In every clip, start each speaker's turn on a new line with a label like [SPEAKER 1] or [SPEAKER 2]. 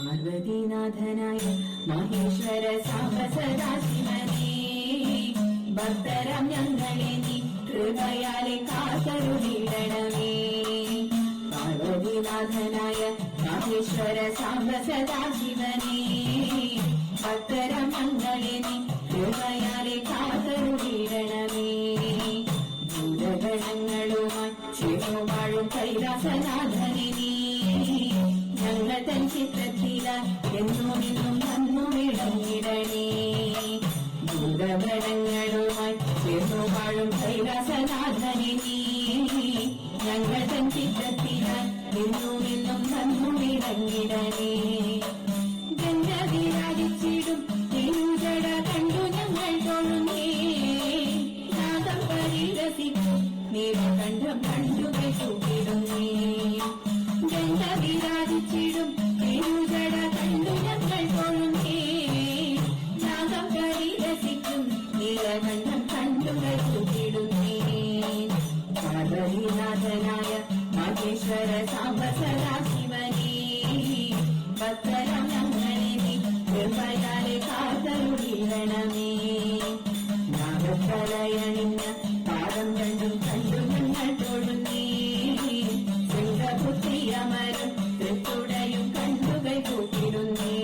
[SPEAKER 1] പാർവതീനാഥനായ മഹേശ്വര സാംബ സദാശിവനേ, ഭക്തരാം ഞങ്ങളെ നീ കൃപയാലെ കാത്തരുളിടണമേ. പാർവതീനാഥനായ മഹേശ്വര സാംബ സദാശിവനേ, ഭക്തരാം ഞങ്ങളെ നീ കൃപയാലെ കാത്തരുളിടണമേ. ഭൂതഗണങ്ങളുമായി ചേർന്നുവാഴും കൈലാസനാഥനെ നീ ഞങ്ങൾ തൻ ചിത്രത്തിലാൽ എന്നുമെന്നും വന്നുമിടങ്ങിടണേ. ഭൂതഗണങ്ങളുമായി ചേർന്നുവാഴും കൈലാസനാഥനെ നീ ഞങ്ങൾ തൻ ചിത്രത്തിലാൽ എന്നുമെന്നും വന്നുമിടങ്ങിടണേ. ഗംഗ വിരാജിച്ചിടും തിരുജട കണ്ടു ഞങ്ങൾ തൊഴുന്നേ, നാദം പരിരസിക്കും നീലകണ്ഠം കണ്ടുകൈ ചൂടിടുന്നേ. ഗംഗ വിരാജിച്ചിടും തിരുജട കണ്ടു ഞങ്ങൾ തൊഴുന്നേ, നാദം പരിരസിക്കും നീലകണ്ഠം കണ്ടുകൈ ചൂടിടുന്നേ. പാർവതീനാഥനായ മഹേശ്വര സാംബ സദാശിവനേ, ഭക്തരാം ഞങ്ങളെ നീ കൃപയാലെ കാത്തരുളിടണമേ. നാഗത്തലയണിഞ്ഞ പാദം രണ്ടും കണ്ടു ഞങ്ങൾ തൊഴുന്നേ, ശൃംഗപുത്രിയമരും തൃത്തുടയും കണ്ടുകൈ കൂട്ടിടുന്നേ.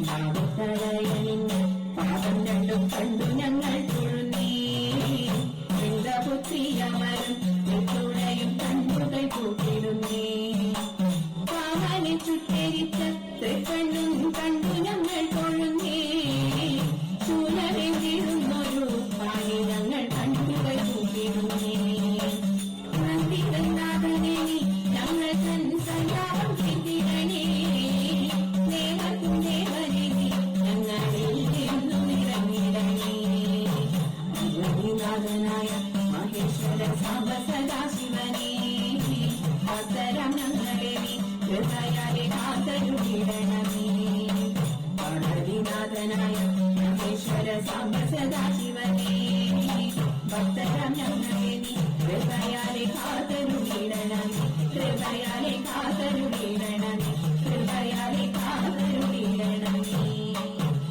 [SPEAKER 1] നാഗത്തലയണിഞ്ഞ പാദം രണ്ടും കണ്ടു ഞങ്ങൾ തൊഴുന്നേ, ശൃംഗപുത്രിയമരും തൃത്തുടയും കണ്ടുകൈ കൂട്ടിടുന്നേ. കാമനെ ചുറ്റരിച്ച തൃക്കണ്ണും കണ്ടു ഞങ്ങൾ തൊഴുന്നേ, ശൂലമെങ്കിടുന്നൊരു പാണി ഞങ്ങൾ കണ്ടുകൈ കൂട്ടിടുന്നേ. നന്ദിനാഥനെ നീ ഞങ്ങൾ തൻ സല്ലാപം ചെയ്തിടണേ, ദേവനെ നീ ഞങ്ങളിൽ നിന്നു നിറഞ്ഞിടണേ. പാർവതീനാഥനായ മഹേശ്വര സാംബ സദാശിവനേ, ഭക്തരാം ഞങ്ങളെ നീ കൃപയാലെ കാത്തരുളിടണമേ. പാർവതീനാഥനായ മഹേശ്വര സാംബ സദാശിവനേ, ഭക്തരാം ഞങ്ങളെ നീ കൃപയാലെ കാത്തരുളിടണമേ, കൃപയാലെ കാത്തരുളിടണമേ.